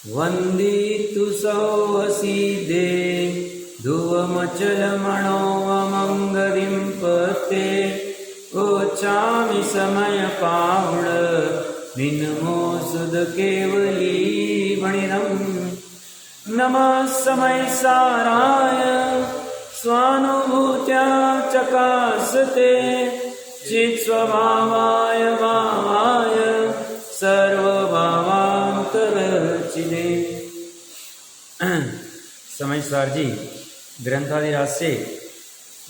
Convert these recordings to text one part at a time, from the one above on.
वंदितु सौवसीदे धुवमचलमणो अमंगलिं पते ओचामि समय पावण मिनमो सुद केवली वणिनम नमः समय साराय स्वानुभूत्या चकासते चित् स्वभावाय भावाय सर्वभावांतरचिदे। समय सार जी ग्रंथादिराज से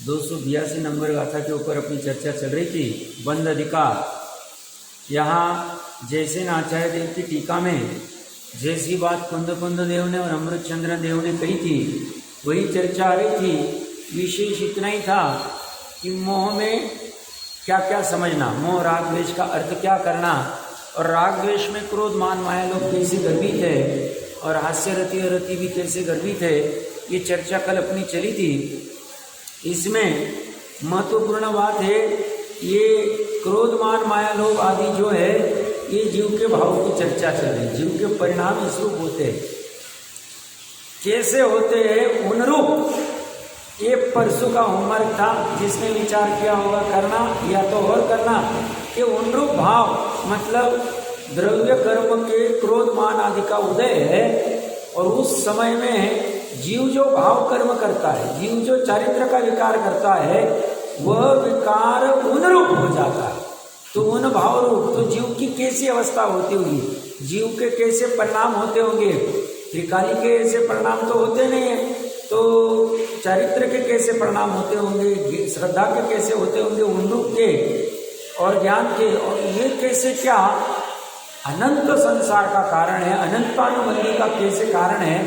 282 नंबर गाथा के ऊपर अपनी चर्चा चल रही थी। बंद अधिकार। यहाँ जैसे आचार्य देव की टीका में जैसी बात कुंद देव ने और अमृतचंद्र देव ने कही थी वही चर्चा आ रही थी। विशेष इतना ही था कि मोह में क्या क्या समझना, मोह राग द्वेष का अर्थ क्या करना, और राग द्वेष में क्रोध मान माया लोग कैसे गर्भित है और हास्य रति और रति भी कैसे गर्भित है, ये चर्चा कल अपनी चली थी। इसमें महत्वपूर्ण बात है, ये क्रोध मान माया लोग आदि जो है ये जीव के भाव की चर्चा चल रही। जीव के परिणाम इस रूप होते हैं, कैसे होते हैं उन रूप। ये परसों का होमवर्क था, जिसने विचार किया होगा करना या तो और करना कि उन रूप भाव मतलब द्रव्य कर्म के क्रोध मान आदि का उदय है, और उस समय में जीव जो भाव कर्म करता है, जीव जो चारित्र का विकार करता है, वह विकार उन रूप हो जाता है। तो उन भाव रूप तो जीव की कैसी अवस्था होती होगी, जीव के कैसे परिणाम होते होंगे। त्रिकाली के ऐसे परिणाम तो होते नहीं है, तो चारित्र के कैसे परिणाम होते होंगे, श्रद्धा के कैसे होते होंगे, उन रूप के और ज्ञान के, और ये कैसे क्या अनंत संसार का कारण है, अनंतानुबंधी का कैसे कारण है,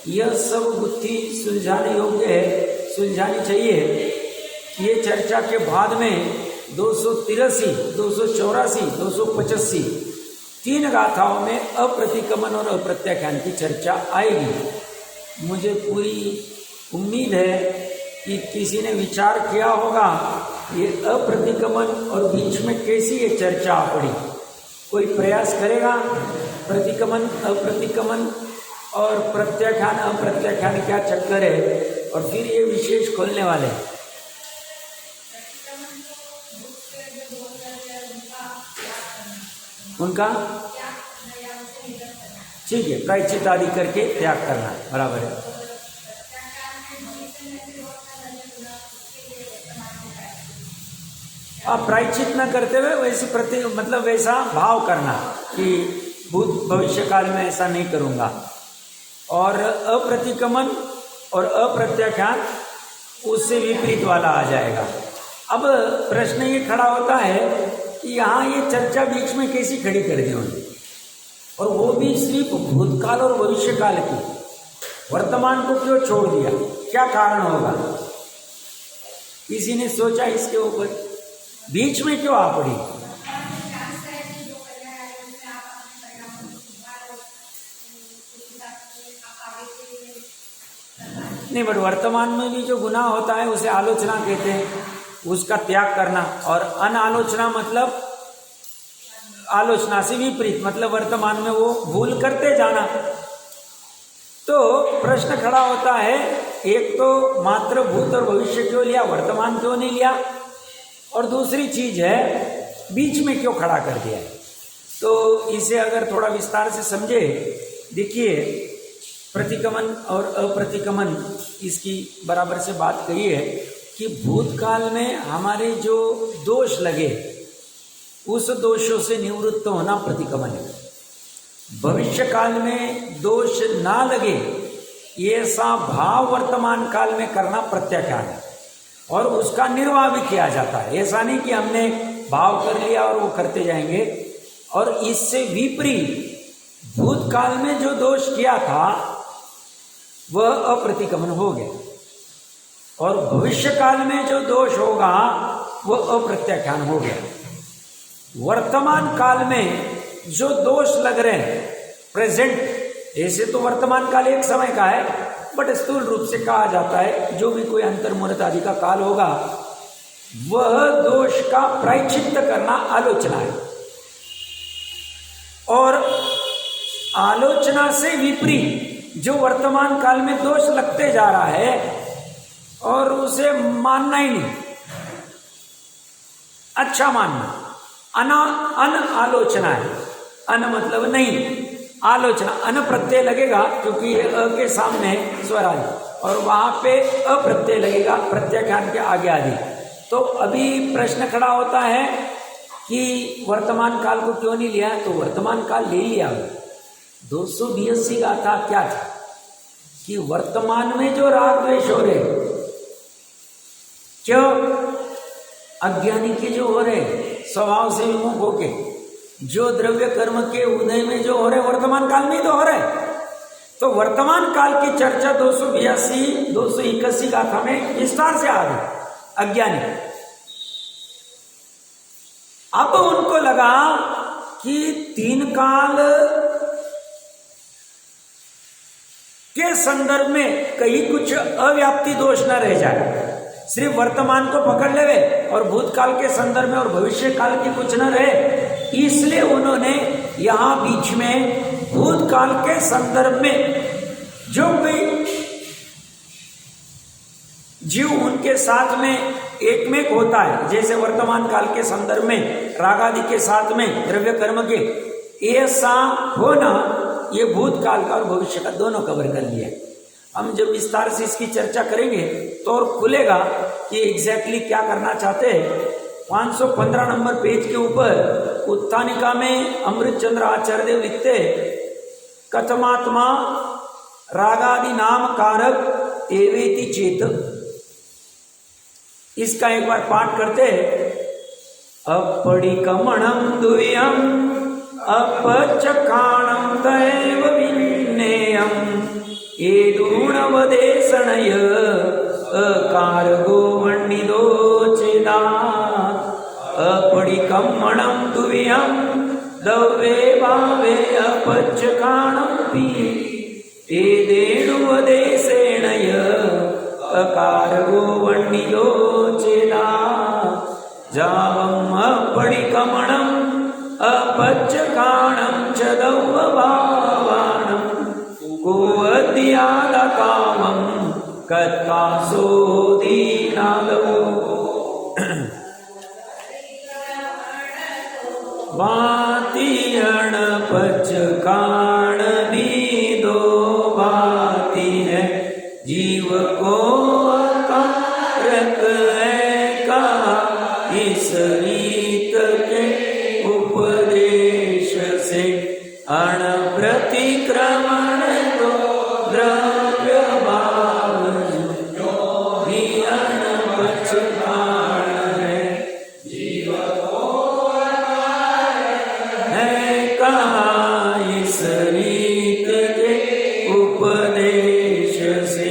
यह सब बुद्धि सुलझाने योग्य है, सुलझानी चाहिए। ये चर्चा के बाद में 283, 284, 285 तीन गाथाओं में अप्रतिक्रमण और अप्रत्याख्यान की चर्चा आएगी। मुझे पूरी उम्मीद है कि किसी ने विचार किया होगा ये अप्रतिक्रमण और बीच में कैसी ये चर्चा पड़ी। कोई प्रयास करेगा प्रतिक्रमण अप्रतिक्रमण और प्रत्याख्यान अप्रत्याख्यान क्या चक्कर है, और फिर ये विशेष खोलने वाले हैं। उनका ठीक है, प्रायश्चित आदि करके त्याग करना बराबर है। आप प्रायश्चित न करते हुए वैसे मतलब वैसा भाव करना कि भूत भविष्य काल में ऐसा नहीं करूंगा। और अप्रतिक्रमण और अप्रत्याख्यान उससे विपरीत वाला आ जाएगा। अब प्रश्न ये खड़ा होता है कि यहाँ ये चर्चा बीच में कैसी खड़ी कर दी उन्होंने, और वो भी सिर्फ भूतकाल और भविष्य काल की, वर्तमान को क्यों छोड़ दिया, क्या कारण होगा? किसी ने सोचा इसके ऊपर? बीच में क्यों आ पड़ी? नहीं, बट वर्तमान में भी जो गुनाह होता है उसे आलोचना कहते हैं, उसका त्याग करना। और अनालोचना मतलब आलोचना से विपरीत, मतलब वर्तमान में वो भूल करते जाना। तो प्रश्न खड़ा होता है, एक तो मात्र भूत और भविष्य क्यों लिया, वर्तमान क्यों नहीं लिया, और दूसरी चीज है बीच में क्यों खड़ा कर दिया है। तो इसे अगर थोड़ा विस्तार से समझे, देखिए प्रतिक्रमण और अप्रतिक्रमण इसकी बराबर से बात कही है कि भूतकाल में हमारे जो दोष लगे उस दोषों से निवृत्त होना प्रतिक्रमण है। भविष्य काल में दोष ना लगे ऐसा भाव वर्तमान काल में करना प्रत्याख्यान है, और उसका निर्वाह भी किया जाता है। ऐसा नहीं कि हमने भाव कर लिया और वो करते जाएंगे। और इससे विपरीत भूतकाल में जो दोष किया था वह अप्रतिक्रमण हो गया, और भविष्य काल में जो दोष होगा वह अप्रत्याख्यान हो गया। वर्तमान काल में जो दोष लग रहे हैं प्रेजेंट, ऐसे तो वर्तमान काल एक समय का है, बट स्थूल रूप से कहा जाता है जो भी कोई अंतर्मुहूर्त आदि का काल होगा वह दोष का प्रायश्चित्त करना आलोचना है। और आलोचना से विपरीत जो वर्तमान काल में दोष लगते जा रहा है और उसे मानना ही नहीं, अच्छा मानना। अन आलोचना है, अन मतलब नहीं, आलोचना अन प्रत्यय लगेगा क्योंकि अ के सामने स्वर आदि, और वहां पे अप्रत्यय लगेगा प्रत्याख्यान के आगे आदि। तो अभी प्रश्न खड़ा होता है कि वर्तमान काल को क्यों नहीं लिया, तो वर्तमान काल ले लिया। 282 गाथा क्या था कि वर्तमान में जो राग द्वेष हो रहे, क्यों, अज्ञानी के जो हो रहे स्वभाव से विमुख होके, जो द्रव्य कर्म के उदय में जो हो रहे वर्तमान काल में ही तो हो रहे। तो वर्तमान काल की चर्चा 282 281 गाथा में विस्तार से आ गई। अज्ञानी अब उनको लगा कि तीन काल के संदर्भ में कहीं कुछ अव्याप्ति दोष न रह जाए, सिर्फ वर्तमान को पकड़ लेवे और भूतकाल के संदर्भ में और भविष्य काल की कुछ न रहे। इसलिए उन्होंने यहां बीच में भूतकाल के संदर्भ में जो कोई जीव उनके साथ में एकमेक होता है, जैसे वर्तमान काल के संदर्भ में रागादि के साथ में द्रव्य कर्म के, ऐसा होना ये भूतकाल का और भविष्य का दोनों कवर कर लिया। हम जब विस्तार से इसकी चर्चा करेंगे तो और खुलेगा कि एग्जैक्टली क्या करना चाहते हैं। 515 नंबर पेज के ऊपर उत्थानिका में अमृत चंद्र आचार्य देव लिखते, कथमात्मा रागादि नाम कारक एवेति चेत। इसका एक बार पाठ करते, अपडिकमणं दुयम अपचकाणं तैव विन्नेयम् एदूणवदेशणय अकारगो वण्णिदोचेदा अपडिकमणं दुयम दवे भावे अपचकाणं एदेणुवदेशेणय अकारगो वण्णिदोचेदा जावम् अपडिकमणम् अपचकाणं च दौवभावाणं को अद्यादकामं कत्कासो दीनादो भाति अणपचकाण दीदो भाति है जीव को कारक है का इस रीत के उपदेश से अण प्रतिक्रमण तो द्रव्य भाव भी अणपचकाण है जीव को है कहा इस रीत के उपदेश से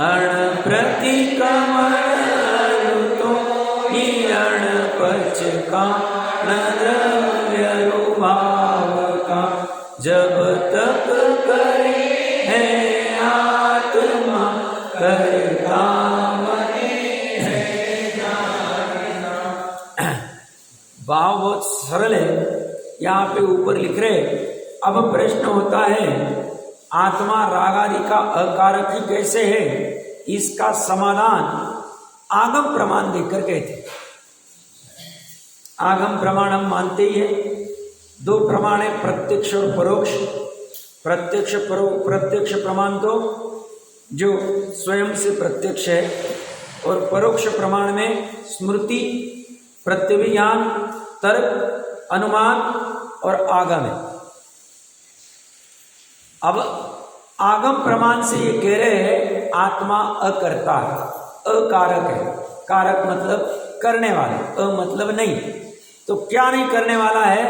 अण प्रतिक्रमण तो ही अणपचकाण द्रव्य रूभाव का जब तक करे है आत्मा करता भाव बहुत सरल है, यहाँ पे ऊपर लिख रहे। अब प्रश्न होता है आत्मा रागादि का अकारक ही कैसे है, इसका समाधान आगम प्रमाण देकर कहते। आगम प्रमाण हम मानते ही है, दो प्रमाण है, प्रत्यक्ष और परोक्ष। प्रत्यक्ष प्रमाण तो जो स्वयं से प्रत्यक्ष है, और परोक्ष प्रमाण में स्मृति, प्रत्यभिज्ञान, तर्क, अनुमान और आगम है। अब आगम प्रमाण से ये कह रहे हैं आत्मा अकर्ता है, अकारक है। कारक मतलब करने वाला, अ मतलब नहीं। तो क्या नहीं करने वाला है,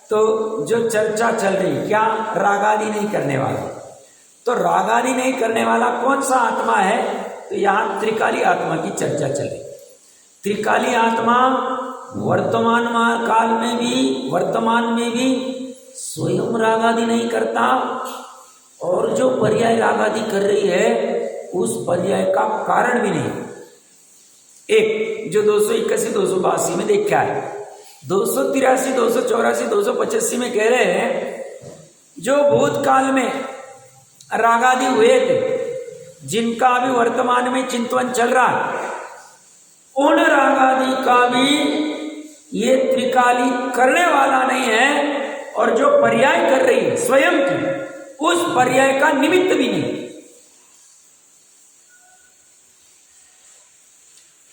तो जो चर्चा चल रही, क्या रागादि नहीं करने वाला। तो रागादि नहीं करने वाला कौन सा आत्मा है, तो यहाँ त्रिकाली आत्मा की चर्चा चल रही। त्रिकाली आत्मा वर्तमान काल में भी, वर्तमान में भी स्वयं रागादि नहीं करता, और जो पर्याय रागादि कर रही है उस पर्याय का कारण भी नहीं। एक जो 281 282 में देखा है, 283 284 285 में कह रहे हैं जो भूतकाल में रागादि हुए थे, जिनका अभी वर्तमान में चिंतन चल रहा है, उन रागादि का भी ये त्रिकाली करने वाला नहीं है, और जो पर्याय कर रही है स्वयं की, उस पर्याय का निमित्त भी नहीं।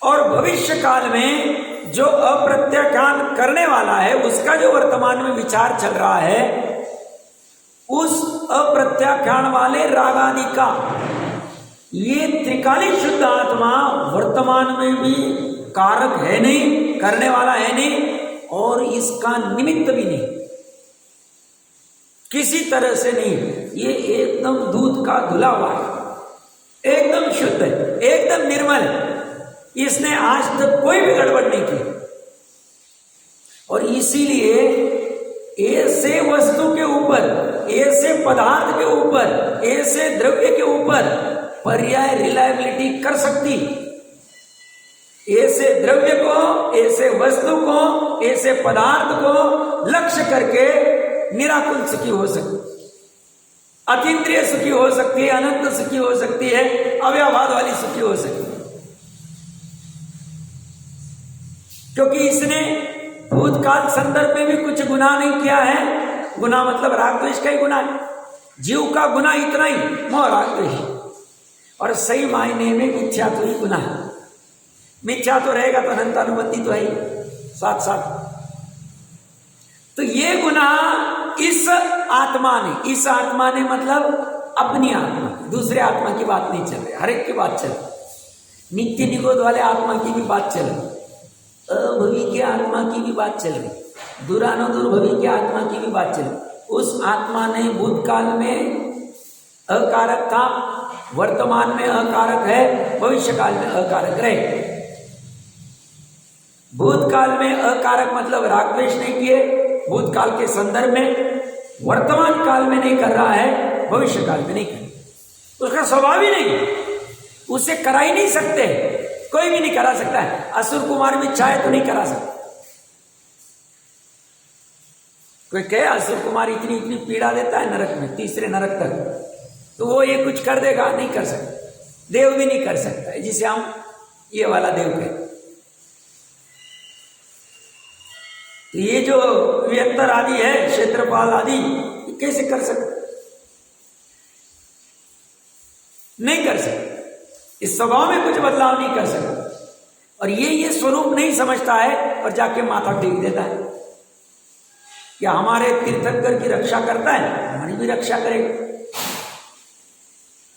और भविष्य काल में जो अप्रत्याख्यान करने वाला है, उसका जो वर्तमान में विचार चल रहा है, उस अप्रत्याख्यान वाले रागादि का ये त्रिकाली शुद्ध आत्मा वर्तमान में भी कारक है नहीं, करने वाला है नहीं, और इसका निमित्त भी नहीं, किसी तरह से नहीं। ये एकदम दूध का धुला हुआ है, एकदम शुद्ध है, एकदम निर्मल है। इसने आज तक कोई भी गड़बड़ नहीं की, और इसीलिए ऐसे वस्तु के ऊपर, ऐसे पदार्थ के ऊपर, ऐसे द्रव्य के ऊपर पर्याय रिलायबिलिटी कर सकती। ऐसे द्रव्य को, ऐसे वस्तु को, ऐसे पदार्थ को लक्ष्य करके निराकुल सुखी हो सकती, अतीन्द्रिय सुखी हो सकती है, अनंत सुखी हो सकती है, अव्यवहार वाली सुखी हो सकती है। क्योंकि इसने भूतकाल संदर्भ में भी कुछ गुनाह नहीं किया है। गुनाह मतलब राग द्वेष का ही गुनाह है। जीव का गुनाह इतना ही, मोह राग द्वेष, और सही मायने में मिथ्या तो ही गुनाह है। मिथ्या तो रहेगा तो अनंतानुबंधी तो है ही साथ साथ। तो ये गुनाह इस आत्मा ने मतलब अपनी आत्मा, दूसरे आत्मा की बात नहीं चल रही, हर एक की बात चल रही। नित्य निरोध वाले आत्मा की भी बात चल रही, अभवी के आत्मा की भी बात चल रही, दुरानुदुर्भवी के आत्मा की भी बात चल रही। उस आत्मा ने भूतकाल में अकारक था, वर्तमान में अकारक है, भविष्य काल में अकारक रहे। भूतकाल में अकारक मतलब राग द्वेष नहीं किए भूतकाल के संदर्भ में, वर्तमान काल में नहीं कर रहा है, भविष्य काल में नहीं कर, उसका स्वभाव ही नहीं, उसे करा ही नहीं सकते, कोई भी नहीं करा सकता है। असुर कुमार भी चाहे तो नहीं करा सकता। कोई कहे असुर कुमार इतनी इतनी पीड़ा देता है नरक में, तीसरे नरक तक, तो वो ये कुछ कर देगा, नहीं कर सकता। देव भी नहीं कर सकता है, जिसे हम ये वाला देव कहते। तो ये जो व्यक्तर आदि है, क्षेत्रपाल आदि, कैसे कर सकते? नहीं कर सकते। इस स्वभाव में कुछ बदलाव नहीं कर सकता, और ये स्वरूप नहीं समझता है, और जाके माथा टेक देता है कि हमारे तीर्थंकर की रक्षा करता है, हमारी भी रक्षा करेगा,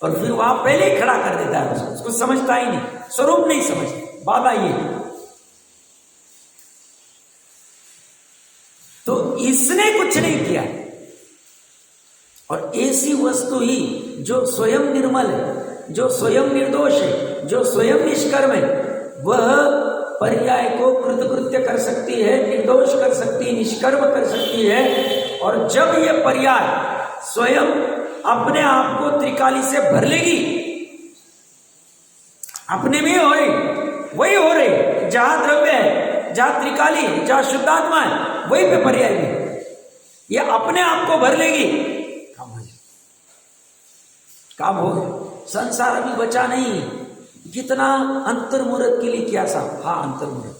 और फिर वहां पहले ही खड़ा कर देता है उसको समझता ही नहीं, स्वरूप नहीं समझता। बाधा ये, तो इसने कुछ नहीं किया, और ऐसी वस्तु ही जो स्वयं निर्मल है, जो स्वयं निर्दोष है, जो स्वयं निष्कर्म है, वह पर्याय को कृतकृत्य कर सकती है, निर्दोष कर सकती है, निष्कर्म कर सकती है। और जब यह पर्याय स्वयं अपने आप को त्रिकाली से भर लेगी, अपने में हो रही, वही हो रही, जहां द्रव्य है, जहां त्रिकाली है, जहां शुद्धात्मा है, वही पे पर्याय भी ये अपने आप को भर लेगी, काम हो गया। संसार अभी बचा नहीं। कितना अंतर्मुहूर्त के लिए किया साहब, हाँ अंतर्मुहूर्त।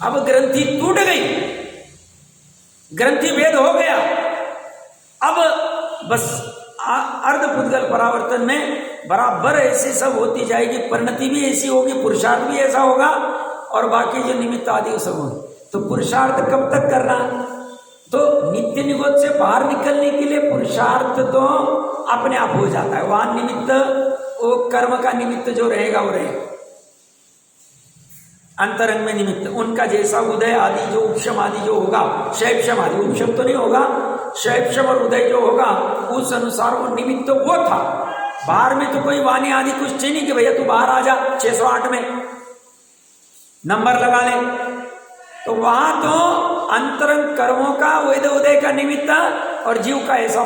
अब ग्रंथि टूट गई, ग्रंथि भेद हो गया, अब बस अर्धपुद्गल परावर्तन में बराबर ऐसे सब होती जाएगी, परिणति भी ऐसी होगी, पुरुषार्थ भी ऐसा होगा, और बाकी जो निमित्त आदि सब होंगे। तो पुरुषार्थ कब तक करना? तो नित्य निगोद से बाहर निकलने के लिए पुरुषार्थ तो अपने आप हो जाता है। वहां निमित्त, वो कर्म का निमित्त जो रहेगा वो रहेगा, अंतरंग में निमित्त उनका जैसा उदय आदि जो उपशम आदि जो होगा, शैवशम आदि, उपशम तो नहीं होगा, शैवशम और उदय जो होगा, उस अनुसार वो निमित्त वो था। बाहर में तो कोई वाणी आदि कुछ चाहिए नहीं कि भैया तू बाहर आ जा 608 में नंबर लगा ले। तो वहां तो अंतरंग कर्मों का उदय का निमित्त और जीव का ऐसा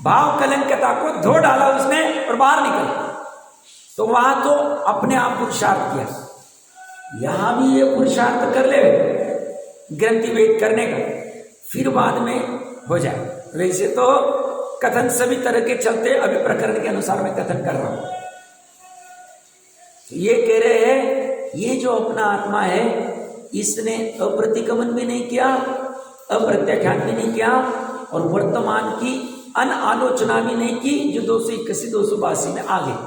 भाव कलंकता को धो डाला उसने और बाहर निकल, तो वहां तो अपने आप पुरुषार्थ किया। यहां भी ये पुरुषार्थ कर ले ग्रंथि भेद करने का, फिर बाद में हो जाए। वैसे तो कथन सभी तरह के चलते, अभी प्रकरण के अनुसार मैं कथन कर रहा हूं। तो ये कह रहे हैं ये जो अपना आत्मा है इसने अप्रतिगमन भी नहीं किया, अप्रत्याख्यान भी नहीं किया और वर्तमान की अनालोचना भी नहीं की जो 281 282 में आ गई।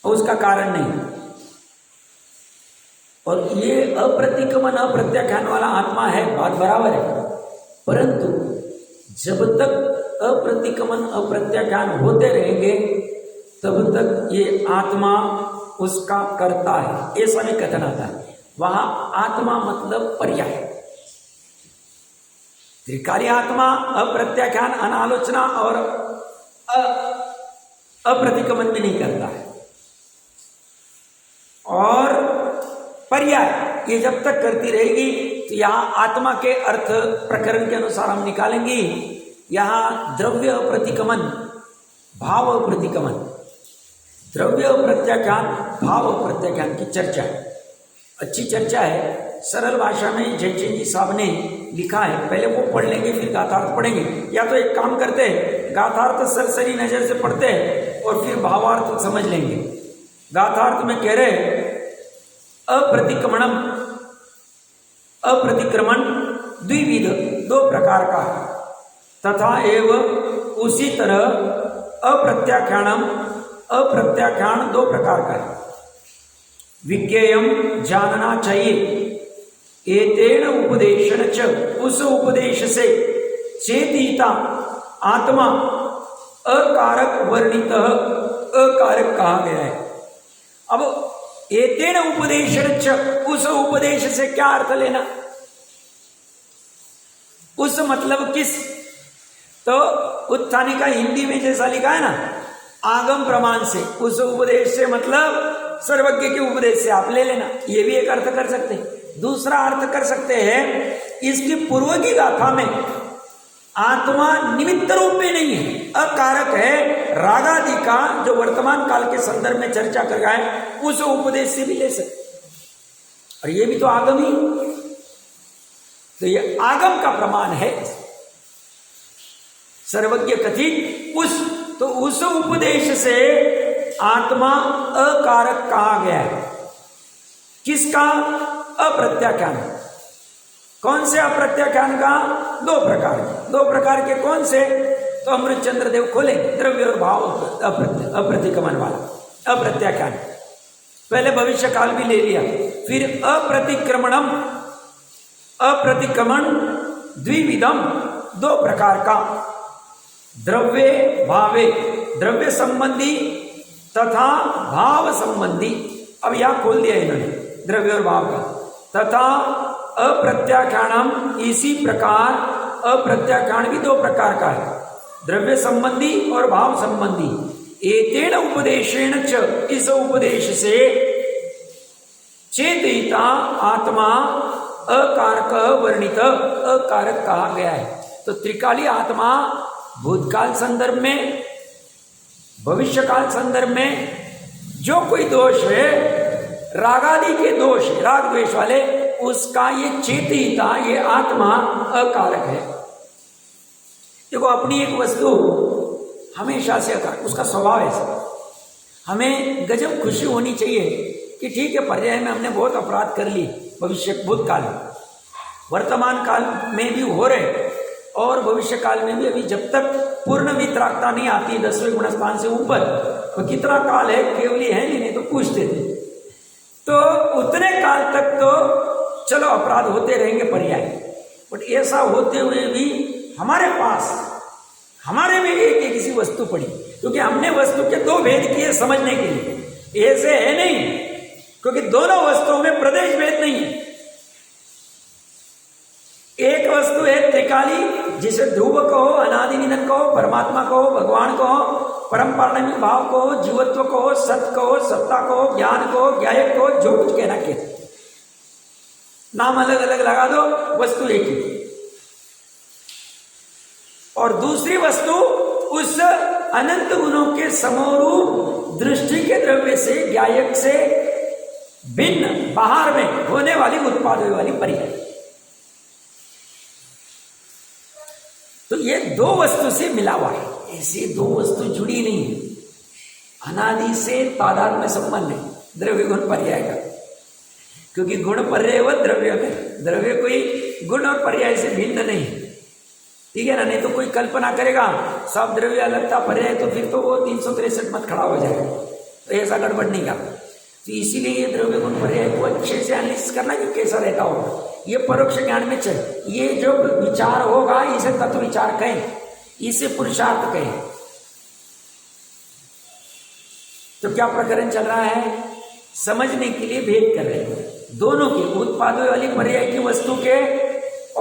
और उसका कारण नहीं। और ये अप्रतिगमन अप्रत्याख्यान वाला आत्मा है, बात बराबर है, परंतु जब तक अप्रतिगमन अप्रत्याख्यान होते रहेंगे तब तक ये आत्मा उसका करता है, ऐसा भी कथन आता है। वहां आत्मा मतलब पर्याय, त्रिकाली आत्मा अप्रत्याख्यान अनालोचना और अप्रतिगमन भी नहीं करता है। और पर्याय ये जब तक करती रहेगी तो यहां आत्मा के अर्थ प्रकरण के अनुसार हम निकालेंगे। यहां द्रव्य अप्रतिगमन, भाव अप्रतिगमन, द्रव्य अप्रत्याख्यान, भाव अप्रत्याख्यान की चर्चा है। अच्छी चर्चा है, सरल भाषा में जयचंद जी साहब ने लिखा है। पहले वो पढ़ लेंगे फिर गाथार्थ पढ़ेंगे, या तो एक काम करते हैं गाथार्थ सरसरी नजर से पढ़ते हैं और फिर भावार्थ समझ लेंगे। गाथार्थ में कह रहे अप्रतिक्रमण द्विविध, दो प्रकार का है, तथा एवं उसी तरह अप्रत्याख्यान दो प्रकार का है। विज्ञेयम जानना चाहिए, एतेन उपदेशन च, उस उपदेश से चेतिता आत्मा अकारक वर्णित अकारक कहा गया है। अब एतेन उपदेशन च, उस उपदेश से क्या अर्थ लेना, उस मतलब किस, तो उत्थानी का हिंदी में जैसा लिखा है ना, आगम प्रमाण से, उस उपदेश से मतलब सर्वज्ञ के उपदेश से आप ले लेना, ये भी एक अर्थ कर सकते हैं। दूसरा अर्थ कर सकते हैं, इसकी पूर्व की गाथा में आत्मा निमित्त रूप में नहीं है, अकारक है, रागादि का जो वर्तमान काल के संदर्भ में चर्चा कर रहा है उस उपदेश से भी ले सकते। और ये भी तो आगम ही, तो ये आगम का प्रमाण है। सर्वज्ञ कथित उस, तो उस उपदेश से आत्मा अकारक कहा गया है। किसका? अप्रत्याख्यान। कौन से अप्रत्याख्यान का? दो प्रकार के। दो प्रकार के कौन से? तो अमृतचंद्र देव खोले, द्रव्य और भाव अप्रतिगमन वाला अप्रत्याख्यान। पहले भविष्य काल भी ले लिया, फिर अप्रतिक्रमण द्विविधम, दो प्रकार का, द्रव्य भावे, द्रव्य संबंधी तथा भाव संबंधी। अब यहां खोल दिया इन्होंने द्रव्य और भाव का। तथा अप्रत्याख्यानम, इसी प्रकार अप्रत्याख्यान भी दो प्रकार का है, द्रव्य संबंधी और भाव संबंधी। एतेन उपदेशेन च, इस उपदेश से चेतिता आत्मा अकारक वर्णित अकारक कहा गया है। तो त्रिकाली आत्मा भूतकाल संदर्भ में, भविष्य काल संदर्भ में जो कोई दोष है, रागादि के दोष, राग द्वेष वाले, उसका ये चेतिता, ये आत्मा अकारक है। देखो अपनी एक वस्तु हमेशा से अकारक, उसका स्वभाव ऐसा। हमें गजब खुशी होनी चाहिए कि ठीक है, पर्याय में हमने बहुत अपराध कर ली, भविष्य भूतकाल में, वर्तमान काल में भी हो रहे और भविष्य काल में भी। अभी जब तक पूर्ण वितरागता नहीं आती 10वें गुणस्थान से ऊपर, तो कितना काल है, केवली है नहीं तो पूछते थे। तो उतने काल तक तो चलो अपराध होते रहेंगे पर्याय, बट ऐसा होते हुए भी हमारे पास, हमारे में एक किसी वस्तु पड़ी, क्योंकि हमने वस्तु के दो भेद किए समझने के लिए। ऐसे है नहीं, क्योंकि दोनों वस्तुओं में प्रदेश भेद नहीं है। एक वस्तु है त्रिकाली, जिसे ध्रुव कहो, अनादि निधन कहो, परमात्मा कहो, भगवान कहो, परम पारणिक भाव कहो, जीवत्व कहो, सत्य कहो, सत्ता कहो, ज्ञान कहो, ज्ञायक कहो, जो कुछ कहना कहते, नाम अलग अलग लगा दो, वस्तु एक ही। और दूसरी वस्तु उस अनंत गुणों के समरूप दृष्टि के द्रव्य से, ज्ञायक से भिन्न बाहर में होने वाली उत्पाद वाली पर्याय। तो ये दो वस्तु से मिला हुआ है, ऐसे दो वस्तु जुड़ी नहीं है, अनादि से तादाद में संबंध है द्रव्य गुण पर्याय का, क्योंकि गुण पर्याय व द्रव्य में, द्रव्य कोई गुण और पर्याय से भिन्न नहीं, ठीक है ना। नहीं तो कोई कल्पना करेगा सब द्रव्य अलग था पर्याय, तो फिर तो वो 363 मत खड़ा हो जाएगा, तो ऐसा गड़बड़ नहीं का। तो इसीलिए ये द्रव्य गुण पर्याय को अच्छे से एनालिसिस करना कि कैसा रहता होगा, ये परोक्ष ज्ञान में चल, ये जो विचार होगा इसे तत्व विचार कहें, इसे पुरुषार्थ कहें। तो क्या प्रकरण चल रहा है, समझने के लिए भेद कर रहे हैं दोनों के, उत्पादों वाली पर्याय की वस्तु के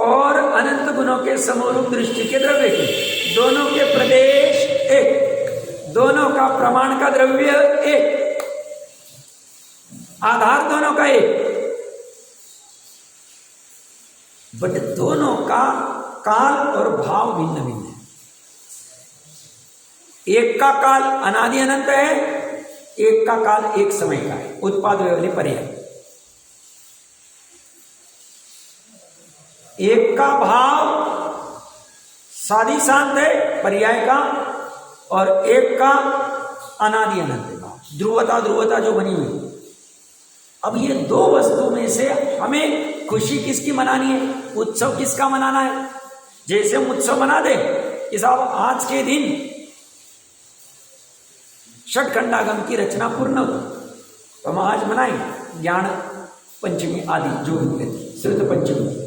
और अनंत गुणों के समरूप दृष्टि के द्रव्य के, दोनों के प्रदेश एक, दोनों का प्रमाण का द्रव्य एक, आधार दोनों का एक, बट दोनों का काल और भाव भिन्न भिन्न है। एक का काल अनादि अनंत है, एक का काल एक समय का है, उत्पाद वाली पर्याय। एक का भाव साधी शांत है पर्याय का, और एक का अनादि अनंत भाव, ध्रुवता ध्रुवता जो बनी हुई। अब ये दो वस्तु में से हमें खुशी किसकी मनानी है, उत्सव किसका मनाना है। जैसे हम उत्सव मना दें कि साहब आज के दिन षटखंडागम की रचना पूर्ण हो, तो हम आज मनाएंगे ज्ञान पंचमी आदि जो भी श्रुत पंचमी।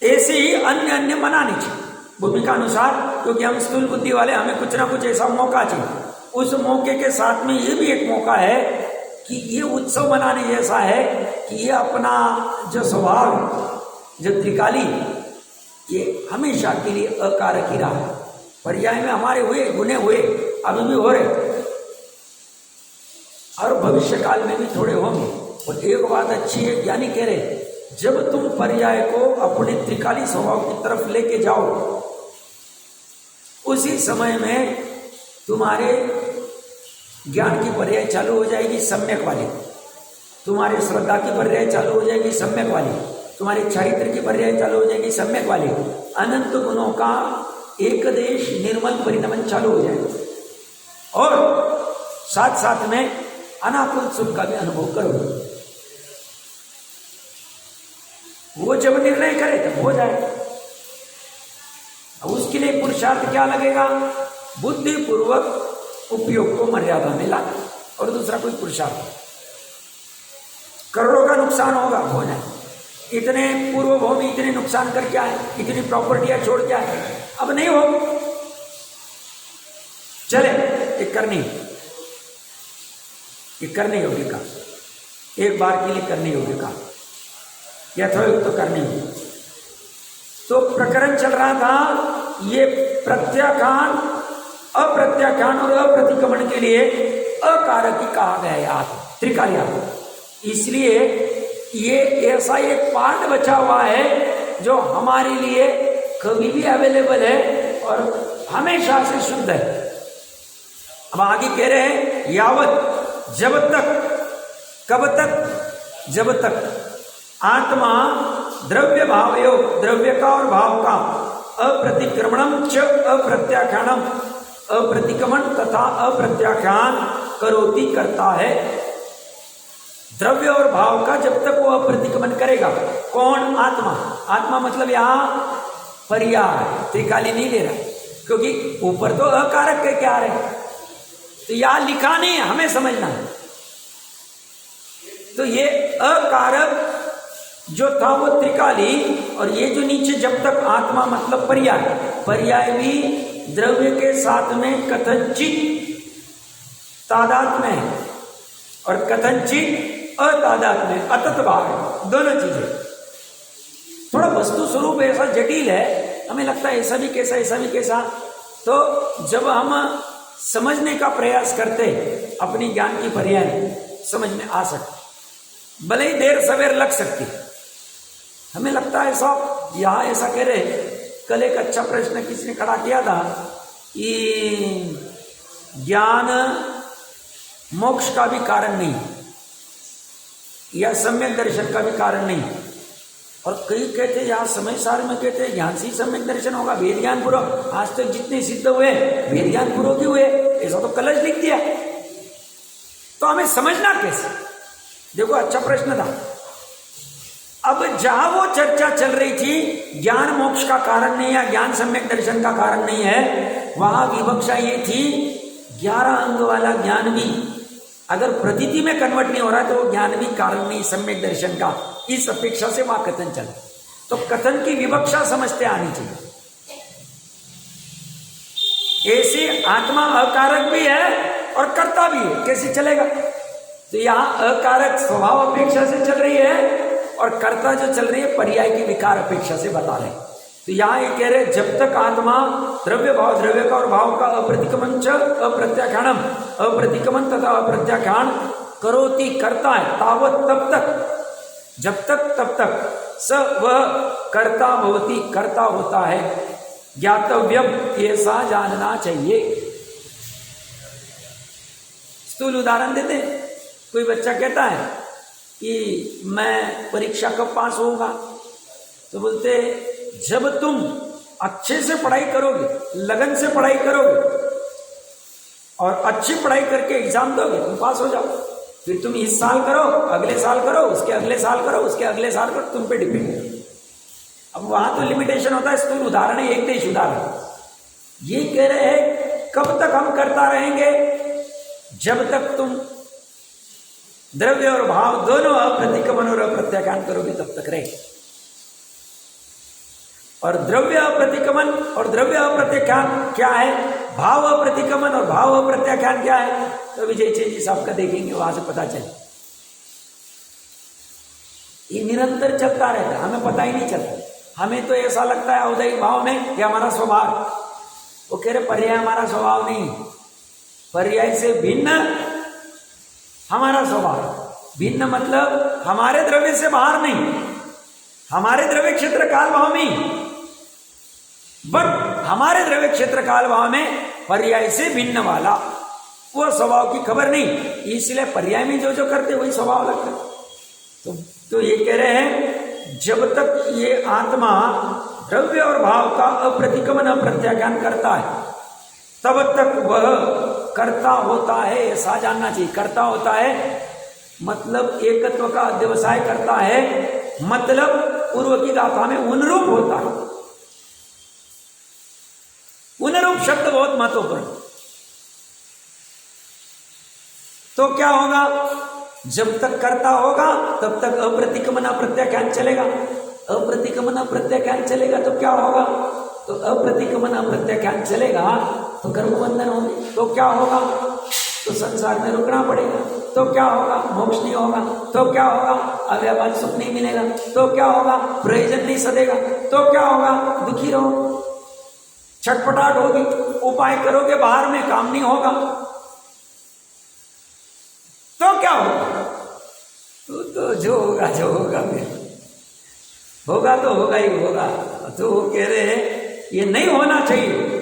ऐसे ही अन्य अन्य मनाने चाहिए भूमिका अनुसार, क्योंकि हम स्थूल बुद्धि वाले, हमें कुछ ना कुछ ऐसा मौका चाहिए। उस मौके के साथ में ये भी एक मौका है कि ये उत्सव मनाने जैसा है कि ये अपना जो स्वभाव, जो त्रिकाली, ये हमेशा के लिए अकारक ही रहा। पर्याय में हमारे हुए गुने हुए, अभी भी हो रहे और भविष्य काल में भी थोड़े होंगे। और एक बात अच्छी है, ज्ञानी कह रहे, जब तुम पर्याय को अपने त्रिकाली स्वभाव की तरफ लेके जाओ, उसी समय में तुम्हारे ज्ञान की पर्याय चालू हो जाएगी सम्यक वाली, तुम्हारे श्रद्धा की पर्याय चालू हो जाएगी सम्यक वाली, तुम्हारे चारित्र की पर्याय चालू हो जाएगी सम्यक वाली, अनंत गुणों का एक देश निर्मल परिणमन चालू हो जाएगा, और साथ साथ में अनाकुल सुख का भी अनुभव करोगे। वो जब निर्णय करे तब हो जाए। अब उसके लिए पुरुषार्थ क्या लगेगा, बुद्धि पूर्वक उपयोग को मर्यादा में लाना, और दूसरा कोई पुरुषार्थ। करोड़ों का नुकसान होगा, हो जाए, इतने पूर्व भूमि इतने नुकसान करके आए, इतनी प्रॉपर्टियां छोड़ के आए, अब नहीं हो, चले ये करने योग्य का, एक बार के लिए करने योग्य का, यथोक्त तो करने योग्य। तो प्रकरण चल रहा था, ये प्रत्याख्यान, अप्रत्याख्यान और अप्रतिक्रमण के लिए अकारक ही कहा गया है आत्मा, त्रिकाली आत्मा। इसलिए ये ऐसा एक पार्ट बचा हुआ है जो हमारे लिए कभी भी अवेलेबल है और हमेशा से शुद्ध है। अब आगे कह रहे हैं, यावत, जब तक, कब तक, जब तक आत्मा द्रव्य भावयोग, द्रव्य का और भाव का, अप्रतिक्रमणम च अप्रत्याख्यानम, अप्रतिक्रमण तथा अप्रत्याख्यान करोति, करता है। द्रव्य और भाव का जब तक वो अप्रतिक्रमण करेगा, कौन, आत्मा। आत्मा मतलब यहां पर्याय, त्रिकाली नहीं ले रहा, क्योंकि ऊपर तो अकारक के क्या रहे, तो यहां लिखा नहीं है, हमें समझना है। तो ये अकारक जो था वो त्रिकाली, और ये जो नीचे जब तक आत्मा मतलब पर्याय, पर्याय भी द्रव्य के साथ में कथनचित तादाद में है और कथनचित अतादाद में, अतत भाव, दोनों चीजें। थोड़ा वस्तु स्वरूप ऐसा जटिल है, हमें लगता है ऐसा भी कैसा, ऐसा भी कैसा। तो जब हम समझने का प्रयास करते, अपनी ज्ञान की पर्याय समझ में आ सकती, भले ही देर सवेर लग सकती। हमें लगता है सब यहाँ ऐसा कह रहे। कल एक अच्छा प्रश्न किसी ने खड़ा किया था कि ज्ञान मोक्ष का भी कारण नहीं, या सम्यक दर्शन का भी कारण नहीं। और कई कहते यहाँ समय सार में कहते हैं ज्ञान से ही सम्यक दर्शन होगा, वेद ज्ञान पूर्वक। आज तक जितने सिद्ध हुए वेद ज्ञान पूर्वक ही हुए, ऐसा तो कलश लिख दिया। तो हमें समझना कैसे? देखो अच्छा प्रश्न था। अब जहां वो चर्चा चल रही थी ज्ञान मोक्ष का कारण नहीं या ज्ञान सम्यक दर्शन का कारण नहीं है, वहां विवक्षा ये थी 11 अंग वाला ज्ञान भी अगर प्रतीति में कन्वर्ट नहीं हो रहा है तो वो ज्ञान भी कारण नहीं सम्यक दर्शन का, इस अपेक्षा से वहां कथन चला। तो कथन की विवक्षा समझते आनी चाहिए। ऐसी आत्मा अकारक भी है और कर्ता भी है, कैसे चलेगा? तो यहां अकारक स्वभाव अपेक्षा से चल रही है और कर्ता जो चल रही है पर्याय की विकार अपेक्षा से बता रहे। तो यहां ये कह रहे जब तक आत्मा द्रव्य भाव, द्रव्य का और भाव का अप्रतिक्रमण च अप्रत्याख्यानम, अप्रतिक्रमण तथा अप्रत्याख्यान करोति करता है, तावत तब तक, जब तक तब तक स वह कर्ता भवति, कर्ता होता है। ज्ञातव्यम, ऐसा जानना चाहिए। स्थूल उदाहरण देते हैं। कोई बच्चा कहता है कि मैं परीक्षा कब पास होऊंगा, तो बोलते जब तुम अच्छे से पढ़ाई करोगे, लगन से पढ़ाई करोगे और अच्छी पढ़ाई करके एग्जाम दोगे, तुम पास हो जाओ। फिर तुम इस साल करो, अगले साल करो, उसके अगले साल करो, उसके अगले साल करो, तुम पे डिपेंड है। अब वहां तो लिमिटेशन होता है। स्थूल उदाहरण है, एक देश उदाहरण। ये कह रहे हैं कब तक हम करता रहेंगे? जब तक तुम द्रव्य और भाव दोनों अप्रतिक्रमण और अप्रत्याख्यान करोगे तब तक रहे। और द्रव्य अप्रतिक्रमण और द्रव्य अप्रत्याख्यान क्या है, भाव अप्रतिक्रमण और भाव अप्रत्याख्यान क्या है, तो विजय जी साहब का देखेंगे, वहां से पता चले। ये निरंतर चलता रहता है, हमें पता ही नहीं चलता। हमें तो ऐसा लगता है औदयी भाव में कि हमारा स्वभाव, वो कह रहे पर्याय हमारा स्वभाव नहीं, पर्याय से भिन्न हमारा स्वभाव। भिन्न मतलब हमारे द्रव्य से बाहर नहीं, हमारे द्रव्य क्षेत्र काल भाव में, बट हमारे द्रव्य क्षेत्र काल भाव में पर्याय से भिन्न वाला वो स्वभाव की खबर नहीं, इसलिए पर्याय में जो जो करते वही स्वभाव लगता है। तो ये कह रहे हैं जब तक ये आत्मा द्रव्य और भाव का अप्रतिक्रमण अप्रत्याख्यान करता है तब तक वह कर्ता होता है, ऐसा जानना चाहिए। कर्ता होता है मतलब एकत्व का व्यवसाय करता है, मतलब पूर्व की गाथा में उनरूप होता है। उनरूप शब्द बहुत महत्वपूर्ण। तो क्या होगा? जब तक कर्ता होगा तब तक अप्रतिक्रमण अप्रत्याख्यान चलेगा। अप्रतिक्रमण अप्रत्याख्यान चलेगा तो क्या होगा? तो अप्रतिक्रमण अप्रत्याख्यान चलेगा तो कर्मबंधन होगी। तो क्या होगा? तो संसार में रुकना पड़ेगा। तो क्या होगा? मोक्ष नहीं होगा। तो क्या होगा? अव्यवहार सुख नहीं मिलेगा। तो क्या होगा? प्रयोजन नहीं सदेगा। तो क्या होगा? दुखी रहो, छटपटाहट होगी, उपाय करोगे बाहर में काम नहीं होगा। तो क्या होगा? तो जो होगा फिर होगा तो होगा ही होगा। तो वो कह रहे हैं ये नहीं होना चाहिए।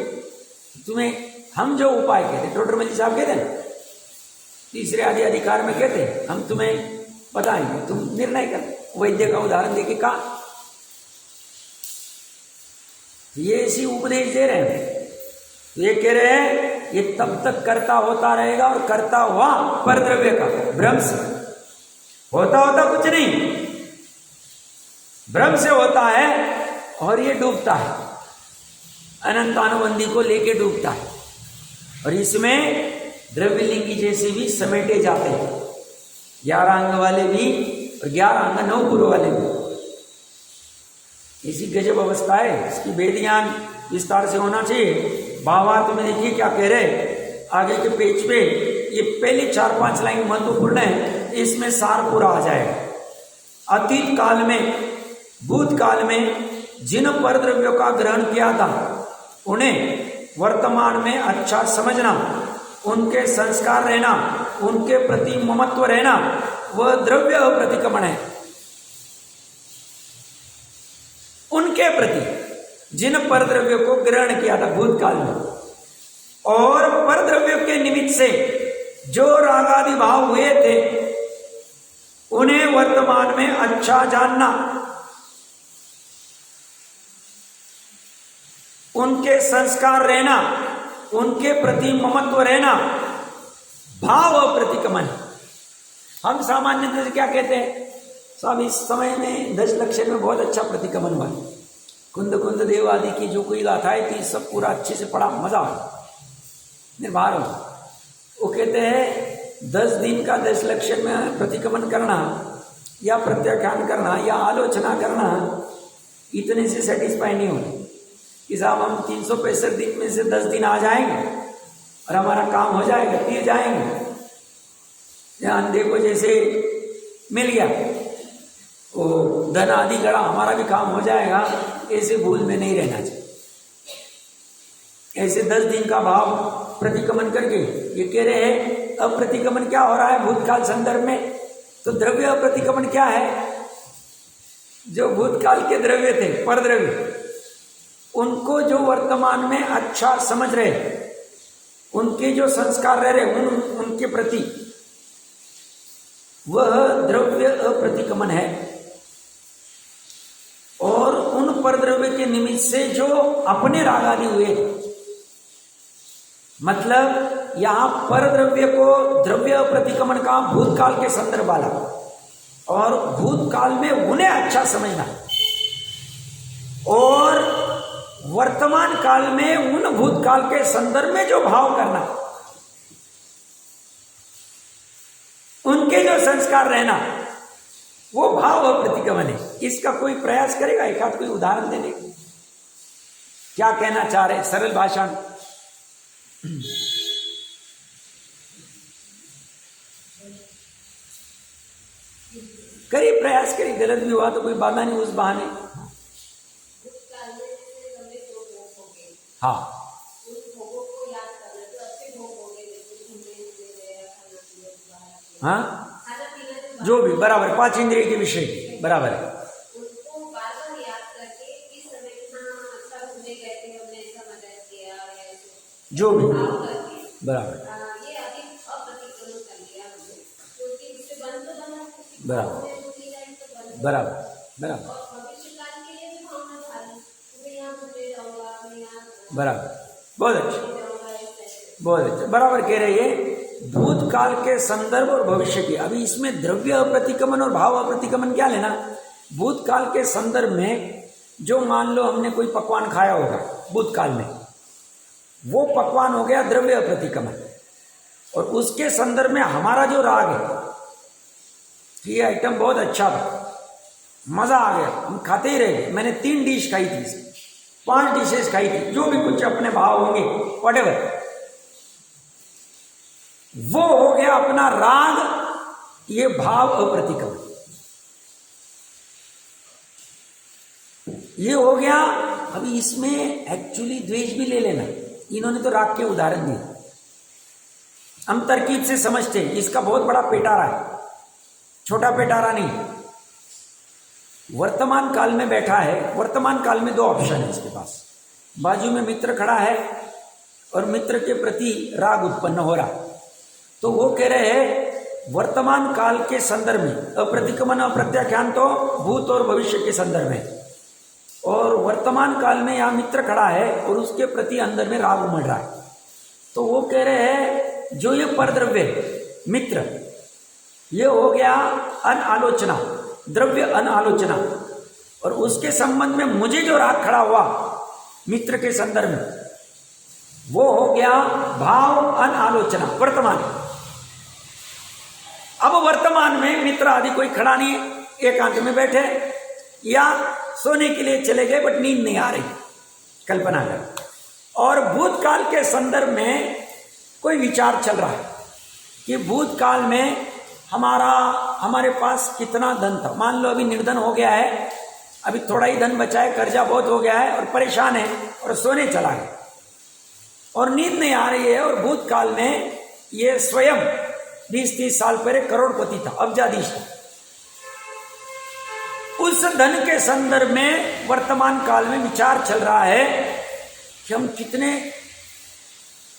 तुम्हें हम जो उपाय कहते, टोटरमल जी साहब कहते हैं तीसरे आदि अधिकार में कहते हैं हम तुम्हें बताएंगे, तुम निर्णय कर। वैद्य का उदाहरण देके कहा, ये इसी उपदेश दे रहे हैं। ये कह रहे हैं ये तब तक कर्ता होता रहेगा और कर्ता हुआ पर द्रव्य का भ्रम से होता कुछ नहीं, भ्रम से होता है और ये डूबता है, अनंत अनुबंधी को लेके डूबता है। और इसमें द्रव्यलिंगी जैसे भी समेटे जाते हैं, 11 अंग वाले भी और 11 अंग 9 पूर्व वाले भी। इसी गजब अवस्था है, इसकी वेद ज्ञान विस्तार से होना चाहिए। भावार्थ में देखिए क्या कह रहे आगे के पेज पे, ये पहले 4-5 लाइन महत्वपूर्ण है, इसमें सार पूरा आ जाएगा। अतीत काल में, भूतकाल में जिन पर द्रव्यों का ग्रहण किया था उन्हें वर्तमान में अच्छा समझना, उनके संस्कार रहना, उनके प्रति ममत्व रहना, वह द्रव्य अप्रतिक्रमण है। उनके प्रति जिन पर द्रव्यों को ग्रहण किया था भूतकाल में, और पर द्रव्यों के निमित्त से जो रागादि भाव हुए थे उन्हें वर्तमान में अच्छा जानना, उनके संस्कार रहना, उनके प्रति ममत्व रहना, भाव प्रतिकमन। हम सामान्य से क्या कहते हैं, साहब इस समय में 10 लक्षण में बहुत अच्छा प्रतिकमन हुआ, कुंद कुंद देव आदि की जो कोई गाथाएं थी सब पूरा अच्छे से पढ़ा, मजा निर्भर हो। वो कहते हैं 10 दिन का 10 लक्षण में प्रतिकमन करना या प्रत्याख्यान करना या आलोचना करना इतने से सेटिस्फाई नहीं होने कि साहब हम 365 दिन में से 10 दिन आ जाएंगे और हमारा काम हो जाएगा, तीर जाएंगे। ध्यान देखो जैसे मिल गया वो धन आदि गड़ा, हमारा भी काम हो जाएगा, ऐसे भूल में नहीं रहना चाहिए। ऐसे 10 दिन का भाव प्रतिकमन करके ये कह रहे हैं अप्रतिकमन क्या हो रहा है भूतकाल संदर्भ में। तो द्रव्य अप्रतिकमन क्या है, जो भूतकाल के द्रव्य थे परद्रव्य, उनको जो वर्तमान में अच्छा समझ रहे, उनके जो संस्कार रह रहे उनके प्रति, वह द्रव्य अप्रतिकमन है। और उन परद्रव्य के निमित्त से जो अपने राग आदि हुए, मतलब यहां परद्रव्य को द्रव्य अप्रतिकमन का भूतकाल के संदर्भ वाला, और भूतकाल में उन्हें अच्छा समझना, और वर्तमान काल में उन भूतकाल के संदर्भ में जो भाव करना, उनके जो संस्कार रहना, वो भाव अप्रतिगमन है। इसका कोई प्रयास करेगा एक आध कोई उदाहरण देने, क्या कहना चाह रहे सरल भाषा में? करिए, प्रयास करिए, गलत भी हुआ तो कोई बाधा नहीं उस बहाने। हाँ, हाँ, जो भी बराबर 5 इंद्रिय के विषय बराबर है। जो भी बराबर बराबर बराबर बराबर बराबर, बहुत अच्छा, बहुत अच्छा, बराबर कह रहे हैं। भूतकाल के संदर्भ और भविष्य के, अभी इसमें द्रव्य अप्रतिकमन और भाव अप्रतिकमन क्या लेना। भूतकाल के संदर्भ में जो मान लो हमने कोई पकवान खाया होगा भूतकाल में, वो पकवान हो गया द्रव्य अप्रतिकमन, और उसके संदर्भ में हमारा जो राग है कि ये आइटम बहुत अच्छा था, मजा आ गया, हम खाते ही रहे। मैंने 3 डिश खाई थी, 5 डिशेस खाई थी, जो भी कुछ अपने भाव होंगे व्हाटएवर, वो हो गया अपना राग, ये भाव अप्रतिकमन। ये हो गया। अभी इसमें एक्चुअली द्वेष भी ले लेना, इन्होंने तो राग के उदाहरण दिए, हम तरकीब से समझते हैं। इसका बहुत बड़ा पेटारा है, छोटा पेटारा नहीं। वर्तमान काल में बैठा है, वर्तमान काल में 2 ऑप्शन है इसके पास। बाजू में मित्र खड़ा है और मित्र के प्रति राग उत्पन्न हो रहा, तो वो कह रहे हैं वर्तमान काल के संदर्भ में अप्रतिकमन अप्रत्याख्यान तो भूत और भविष्य के संदर्भ में, और वर्तमान काल में यहां मित्र खड़ा है और उसके प्रति अंदर में राग उमड़ रहा है, तो वो कह रहे हैं जो ये परद्रव्य मित्र, ये हो गया अनालोचना, द्रव्य अनालोचना, और उसके संबंध में मुझे जो राग खड़ा हुआ मित्र के संदर्भ में, वो हो गया भाव अनालोचना वर्तमान। अब वर्तमान में मित्र आदि कोई खड़ा नहीं है, एकांत में बैठे या सोने के लिए चले गए बट नींद नहीं आ रही, कल्पना कर, और भूतकाल के संदर्भ में कोई विचार चल रहा है कि भूतकाल में हमारे पास कितना धन था। मान लो अभी निर्धन हो गया है, अभी थोड़ा ही धन बचा है, कर्जा बहुत हो गया है और परेशान है और सोने चला गया और नींद नहीं आ रही है, और भूतकाल में ये स्वयं 20-30 साल पहले करोड़पति था, अब्जाधीश था। उस धन के संदर्भ में वर्तमान काल में विचार चल रहा है कि हम कितने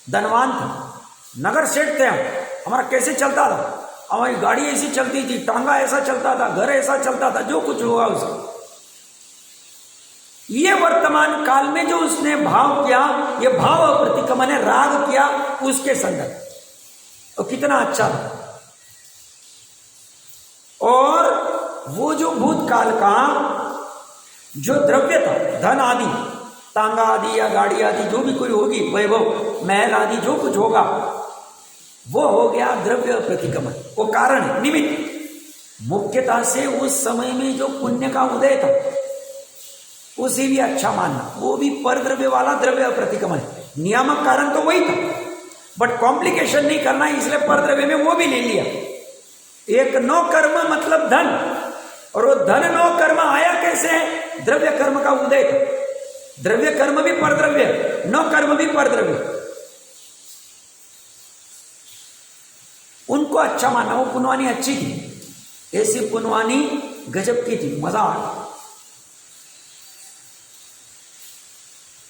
धनवान थे, नगर सेठ थे हम, हमारा कैसे चलता था, हमारी गाड़ी ऐसी चलती थी, टांगा ऐसा चलता था, घर ऐसा चलता था, जो कुछ हुआ उसका। ये वर्तमान काल में जो उसने भाव किया, ये भाव प्रतिक्रमण है, राग किया उसके संदर्भ, तो कितना अच्छा था। और वो जो भूतकाल का जो द्रव्य था, धन आदि, तांगा आदि या गाड़ी आदि जो भी कोई होगी, वैभव महल आदि जो कुछ होगा, वो हो गया द्रव्य प्रतिक्रमण, वो कारण है, निमित्त। मुख्यतः से उस समय में जो पुण्य का उदय था उसे भी अच्छा मानना, वो भी पर द्रव्य वाला द्रव्य प्रतिक्रमण, नियामक कारण तो वही था, बट कॉम्प्लिकेशन नहीं करना, इसलिए पर द्रव्य में वो भी ले लिया। एक नो कर्म मतलब धन, और वो धन नो कर्म आया कैसे? द्रव्य कर्म का उदय था। द्रव्य कर्म भी पर द्रव्य, नो कर्म भी पर द्रव्य, उनको अच्छा माना। वो पुनवानी अच्छी थी, ऐसी पुनवानी गजब की थी, मजा आ।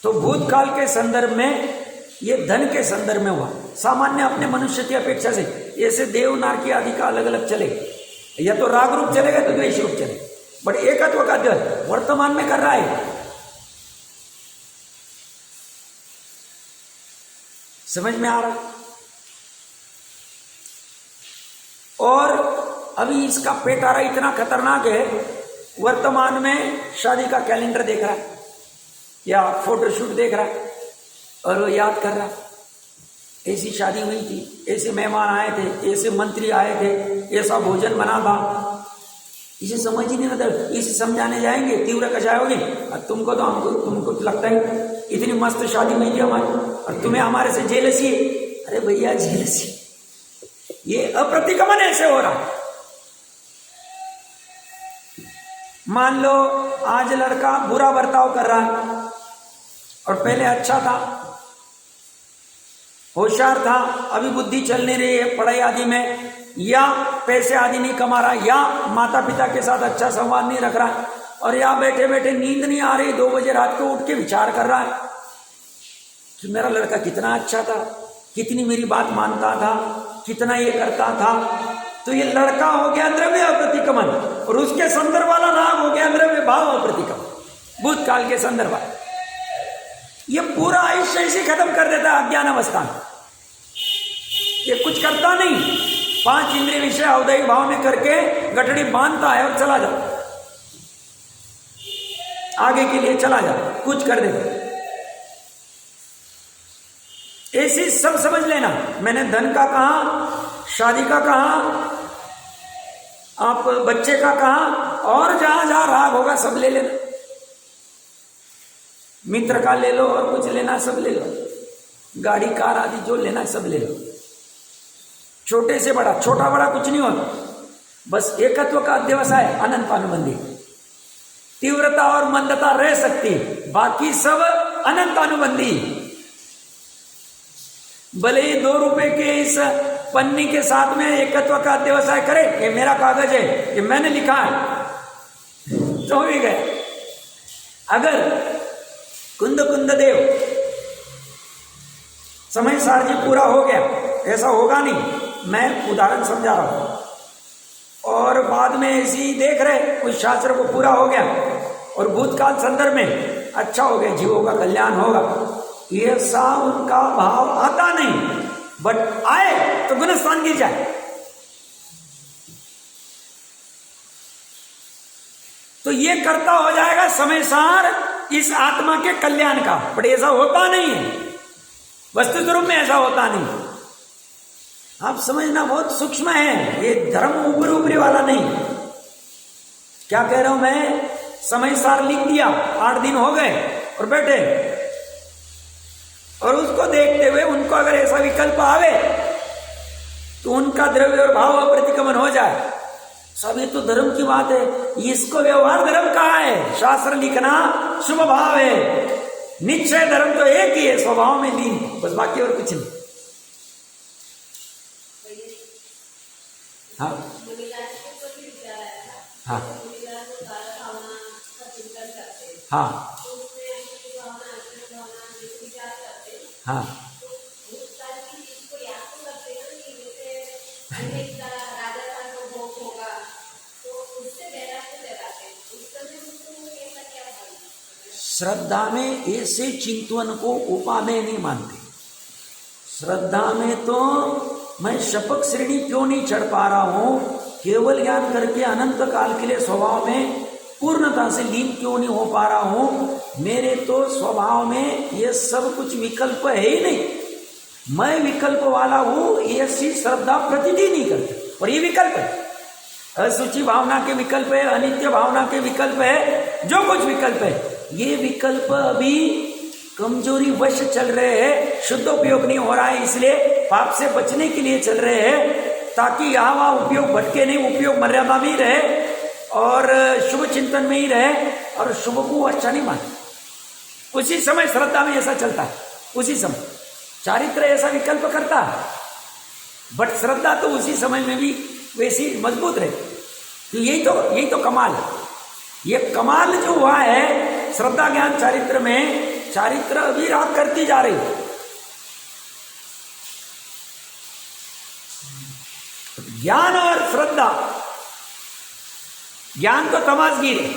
तो भूतकाल के संदर्भ में ये धन के संदर्भ में हुआ। सामान्य अपने मनुष्य की अपेक्षा से ऐसे देव नारकी आदि का अलग अलग चले, या तो राग रूप चलेगा तो द्वेष रूप चले, बट एकत्व का अध्ययन वर्तमान में कर रहा है। समझ में आ रहा? और अभी इसका पेटारा इतना खतरनाक है, वर्तमान में शादी का कैलेंडर देख रहा है या फोटोशूट देख रहा है और वो याद कर रहा है, ऐसी शादी हुई थी, ऐसे मेहमान आए थे, ऐसे मंत्री आए थे, ऐसा भोजन बना था। इसे समझ ही नहीं, मतलब इसे समझाने जाएंगे तीव्र कषाय होगी, और तुमको तो तुमको तो लगता है इतनी मस्त शादी हुई थी हमारी, और तुम्हें हमारे से जेलसी है। अरे भैया जेलसी, ये अप्रतिक्रमण ऐसे हो रहा है। मान लो आज लड़का बुरा बर्ताव कर रहा है और पहले अच्छा था, होशियार था, अभी बुद्धि चल नहीं रही है पढ़ाई आदि में, या पैसे आदि नहीं कमा रहा, या माता पिता के साथ अच्छा संवाद नहीं रख रहा, और या बैठे बैठे नींद नहीं आ रही, 2 बजे रात को उठ के विचार कर रहा है कि मेरा लड़का कितना अच्छा था, कितनी मेरी बात मानता था, कितना ये करता था। तो ये लड़का हो गया द्रव्य प्रतिक्रमण, और उसके संदर्भ वाला राग हो गया द्रव्य भाव प्रतिक्रमण, भूतकाल के संदर्भ वाला। ये पूरा आयुष्य इसे खत्म कर देता है अज्ञान अवस्था में। ये कुछ करता नहीं, 5 इंद्रिय विषय औदैहिक भाव में करके गठड़ी बांधता है और चला जाता, आगे के लिए चला जाता, कुछ कर देता। ऐसी सब समझ लेना, मैंने धन का कहा, शादी का कहा, आप बच्चे का कहा, और जहां जहां राग होगा सब ले लेना, मित्र का ले लो और कुछ लेना सब ले लो, गाड़ी कार आदि जो लेना सब ले लो, छोटे से बड़ा, छोटा बड़ा कुछ नहीं होता, बस एकत्व का अध्यवसाय अनंत अनुबंधी, तीव्रता और मंदता रह सकती, बाकी सब अनंत अनुबंधी। भले ही 2 रुपए के इस पन्नी के साथ में एकत्व का अध्यवसाय करे, ये मेरा कागज है, ये मैंने लिखा है, तो भी गए। अगर कुंद कुंद देव समय सार जी पूरा हो गया, ऐसा होगा नहीं, मैं उदाहरण समझा रहा हूं, और बाद में ऐसी देख रहे उस शास्त्र को पूरा हो गया और भूतकाल संदर्भ में अच्छा हो गया, जीवों का कल्याण होगा, ये सा उनका भाव आता नहीं, बट आए तो गुणस्थान गिर जाए। तो ये कर्ता हो जाएगा समय सार इस आत्मा के कल्याण का, बट ऐसा होता नहीं है, वस्तु स्वरूप में ऐसा होता नहीं। आप समझना बहुत सूक्ष्म है, ये धर्म ऊपरी ऊपरी वाला नहीं। क्या कह रहा हूं मैं? समय सार लिख दिया, 8 दिन हो गए और बैठे, और उसको देखते हुए उनको अगर ऐसा विकल्प आवे तो उनका द्रव्य और भाव प्रतिक्रमण हो जाए, सब ये तो धर्म की बात है, इसको व्यवहार धर्म कहा है। शास्त्र लिखना शुभ भाव है, निश्चय धर्म तो एक ही है, स्वभाव में लीन, बस बाकी और कुछ नहीं। हाँ हाँ हाँ हाँ श्रद्धा में ऐसे चिंतन को उपादेय नहीं मानते। श्रद्धा में तो मैं शपथ श्रेणी क्यों नहीं चढ़ पा रहा हूं, केवल ज्ञान करके अनंत काल के लिए स्वभाव में पूर्णता से लीन क्यों नहीं हो पा रहा हूं, मेरे तो स्वभाव में ये सब कुछ विकल्प है ही नहीं, मैं विकल्प वाला हूं, ऐसी श्रद्धा प्रतिदिन नहीं करती। और ये विकल्प है, असुचि भावना के विकल्प है, अनित्य भावना के विकल्प है, जो कुछ विकल्प है, ये विकल्प अभी कमजोरी वश चल रहे हैं, शुद्ध उपयोग नहीं हो रहा है, इसलिए पाप से बचने के लिए चल रहे हैं, ताकि यहाँ वहाँ उपयोग भटके नहीं, उपयोग मर्यादा में ही रहे और शुभ चिंतन में ही रहे, और शुभ को अच्छा नहीं माने। उसी समय श्रद्धा में ऐसा चलता है, उसी समय चारित्र ऐसा विकल्प करता है, बट श्रद्धा तो उसी समय में भी वैसी मजबूत रहे। तो यही तो कमाल है। ये कमाल जो हुआ है श्रद्धा ज्ञान चारित्र में, चारित्र अभी राग करती जा रही है। ज्ञान और श्रद्धा, ज्ञान तो तमाशगीर है,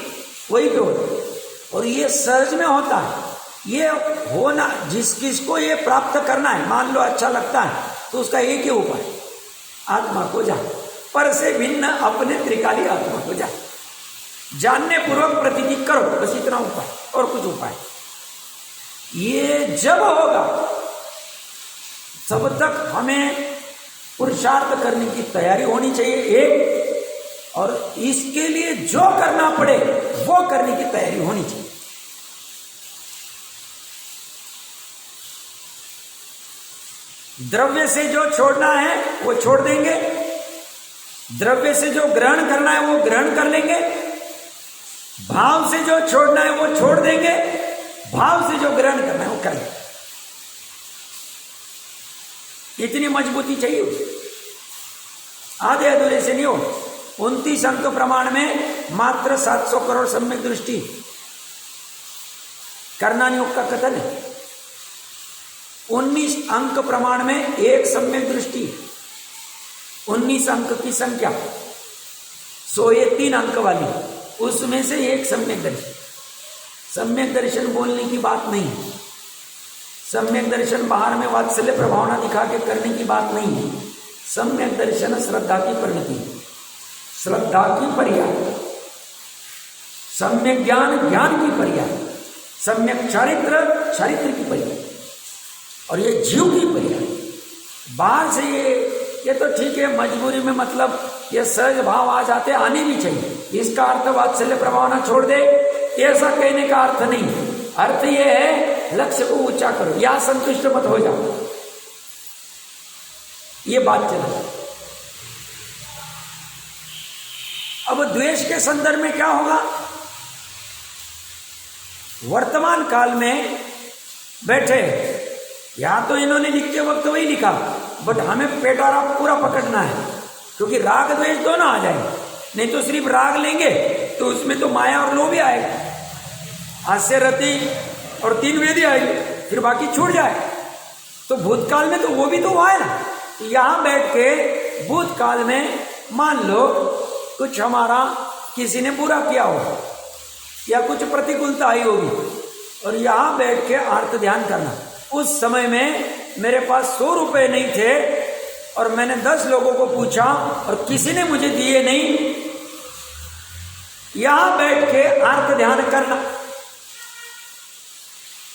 वही पे होता है, और ये सहज में होता है। ये होना, जिसको ये प्राप्त करना है, मान लो अच्छा लगता है तो उसका एक ही उपाय, आत्मा को जान, पर से भिन्न अपने त्रिकाली आत्मा को जान, जानने पूर्वक प्रतीति करो, बस इतना उपाय, और कुछ उपाय। ये जब होगा तब तक हमें पुरुषार्थ करने की तैयारी होनी चाहिए एक, और इसके लिए जो करना पड़े वो करने की तैयारी होनी चाहिए। द्रव्य से जो छोड़ना है वो छोड़ देंगे, द्रव्य से जो ग्रहण करना है वो ग्रहण कर लेंगे, भाव से जो छोड़ना है वो छोड़ देंगे, भाव से जो ग्रहण करना है वो कर लेंगे। इतनी मजबूती चाहिए, आधे अधूरे से नहीं हो। 29 अंक प्रमाण में मात्र 700 करोड़ सम्यक दृष्टि, कर्णानि योग का कथन है। 19 अंक प्रमाण में एक सम्यक दृष्टि, 19 अंक की संख्या, 103 अंक वाली, उसमें से एक सम्यक दर्शन। सम्यक दर्शन बोलने की बात नहीं है, सम्यक दर्शन बाहर में वात्सल्य प्रभावना दिखा के करने की बात नहीं है। सम्यक दर्शन श्रद्धा की परिणति, श्रद्धा की पर्याय, सम्यक ज्ञान ज्ञान की पर्याय, सम्यक चारित्र चारित्र की पर्याय, और ये जीव की पर्याय। बाहर से ये तो ठीक है, मजबूरी में मतलब ये सहज भाव आ जाते, आने भी चाहिए, इसका अर्थ वात्सल्य प्रभावना छोड़ दे, ऐसा कहने का अर्थ नहीं। अर्थ ये है लक्ष्य को ऊंचा करो, या संतुष्ट मत हो जाओ, ये बात चल। अब द्वेष के संदर्भ में क्या होगा? वर्तमान काल में बैठे, या तो इन्होंने लिखते वक्त वही लिखा, बट हमें पेटारा पूरा पकड़ना है, क्योंकि राग द्वेष दोनों आ जाएंगे। नहीं तो सिर्फ राग लेंगे तो उसमें तो माया और लोभ ही आएगा, हास्य रति और 3 वेदी आएगी, फिर बाकी छूट जाए। तो भूतकाल में तो वो भी तो हुआ है ना। यहां बैठ के भूतकाल में मान लो कुछ हमारा किसी ने बुरा किया हो या कुछ प्रतिकूलता आई होगी, और यहां बैठ के आर्त ध्यान करना। उस समय में मेरे पास 100 रुपए नहीं थे और मैंने 10 लोगों को पूछा और किसी ने मुझे दिए नहीं। यहां बैठ के आर्त ध्यान करना।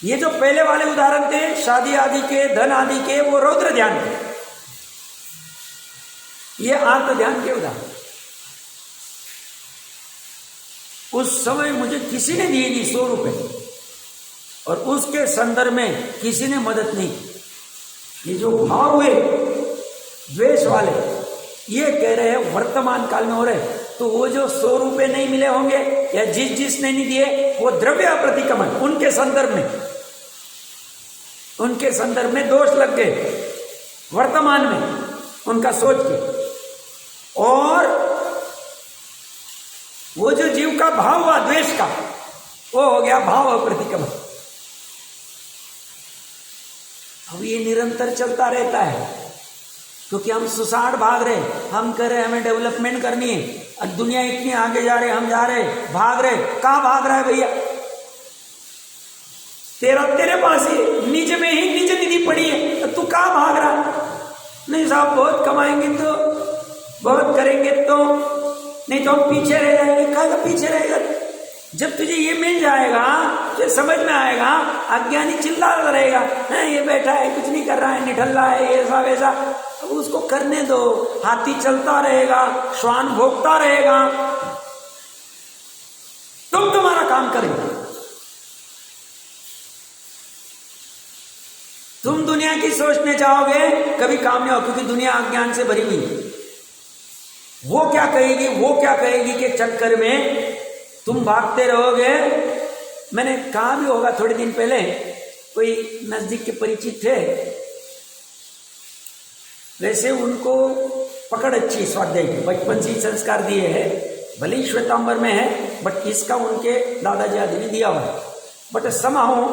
ये जो पहले वाले उदाहरण थे शादी आदि के, धन आदि के, वो रौद्र ध्यान थे, ये आर्त ध्यान के उदाहरण। उस समय मुझे किसी ने दिए नहीं 100 रुपए, और उसके संदर्भ में किसी ने मदद नहीं की। ये जो भाव हुए द्वेष वाले, ये कह रहे हैं वर्तमान काल में हो रहे, तो वो जो 100 रुपए नहीं मिले होंगे या जिसने नहीं दिए, वो द्रव्य प्रतिक्रमण, उनके संदर्भ में दोष लग गए वर्तमान में उनका सोच के, और वो जो जीव का भाव हुआ द्वेष का, वो हो गया भाव प्रतिक्रमण। अब ये निरंतर चलता रहता है, क्योंकि हम सुसाड़ भाग रहे, हम कह रहे हमें डेवलपमेंट करनी है, और दुनिया इतनी आगे जा रहे, हम जा रहे, भाग रहे। कहां भाग रहा है भैया? तेरे पास ही निज में ही निज निधि पड़ी है, तो तू कहाँ भाग रहा? नहीं साहब बहुत कमाएंगे तो, बहुत करेंगे तो, नहीं तो हम पीछे रह जाएंगे। कहाँ पीछे रहेगा? जब तुझे ये मिल जाएगा, तुझे समझ में आएगा, अज्ञानी चिल्लाता रहेगा, है ये बैठा है कुछ नहीं कर रहा है, निठल्ला है, ये ऐसा वैसा। अब उसको करने दो, हाथी चलता रहेगा, श्वान भोगता रहेगा, तुम तुम्हारा काम करेंगे। तुम दुनिया की सोचने जाओगे कभी काम नहीं हो, क्योंकि दुनिया अज्ञान से भरी हुई है। वो क्या कहेगी, वो क्या कहेगी के चक्कर में तुम भागते रहोगे। मैंने कहा भी होगा, थोड़े दिन पहले कोई नजदीक के परिचित थे, वैसे उनको पकड़ अच्छी स्वाध्याय की, बचपन से ही संस्कार दिए हैं, भले ही श्वेतांबर में है, बट इसका उनके दादाजी आदि ने दिया हुआ है। बट समाओ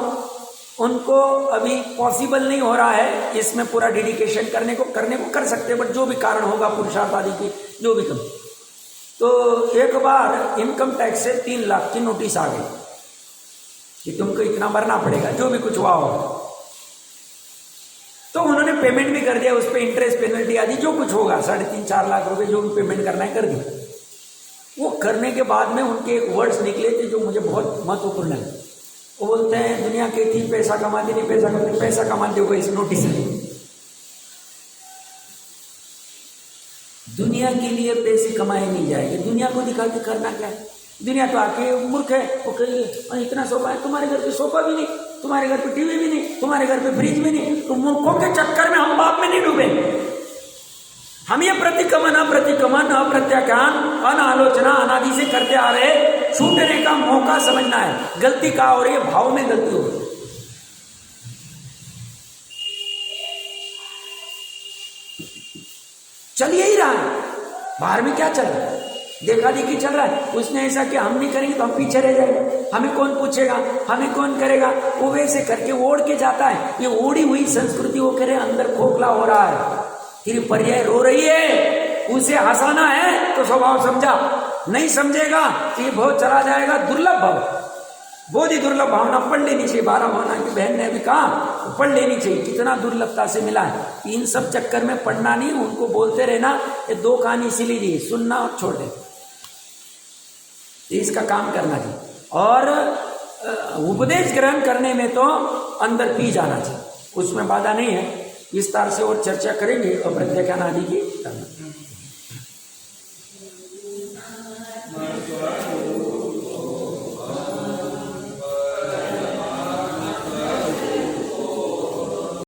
उनको अभी पॉसिबल नहीं हो रहा है इसमें पूरा डेडिकेशन करने को कर सकते, बट जो भी कारण होगा पुरुषार्थ आदि की जो भी कम। तो एक बार इनकम टैक्स से 3 लाख की नोटिस आ गई कि तुमको इतना भरना पड़ेगा, जो भी कुछ हुआ हो। तो उन्होंने पेमेंट भी कर दिया, उस पर इंटरेस्ट पेनल्टी आदि जो कुछ होगा 3.5-4 लाख रुपए जो भी पेमेंट करना है कर दिया। वो करने के बाद में उनके एक वर्ड्स निकले थे जो मुझे बहुत महत्वपूर्ण है। वो बोलते हैं दुनिया कहती पैसा कमाती नहीं, पैसा कमाते हो इस नोटिस में। दुनिया के लिए पैसे कमाए नहीं जाएंगे, दुनिया को दिखा के करना क्या है? दुनिया तो आके मूर्ख है, वो कहिए इतना सोफा है, तुम्हारे घर पे सोफा भी नहीं, तुम्हारे घर पे टीवी भी नहीं, तुम्हारे घर पे फ्रिज भी नहीं। तो मूर्खों के चक्कर में हम बाप में नहीं डूबे। हम ये प्रतिक्रमण अप्रत्याख्यान अनालोचना अनादि से करते आ रहे, छूटने का मौका समझना है। गलती कहाँ हो रही है? भाव में गलती हो रही है। चल यही रहा है, बाहर में क्या चल रहा है? देखा देखी चल रहा है। उसने ऐसा कि हम नहीं करेंगे तो हम पीछे रह जाएंगे, हमें कौन पूछेगा, हमें कौन करेगा। वो वैसे करके ओढ़ के जाता है। ये ओढ़ी हुई संस्कृति वो करे अंदर खोखला हो रहा है, फिर पर्याय रो रही है। उसे हंसाना है तो स्वभाव समझा, नहीं समझेगा तो ये भाव चला जाएगा। दुर्लभ भाव, बहुत ही दुर्लभ भावना पढ़ लेनी चाहिए। 12 भावना की बहन ने अभी कहा पढ़ लेनी चाहिए, कितना दुर्लभता से मिला है। इन सब चक्कर में पढ़ना नहीं, उनको बोलते रहना ये 2 कहानी इसीलिए दी, सुनना और छोड़ दे, इसका काम करना चाहिए। और उपदेश ग्रहण करने में तो अंदर पी जाना चाहिए, उसमें बाधा नहीं है। विस्तार से और चर्चा करेंगे अप्रत्याख्यान आदि की।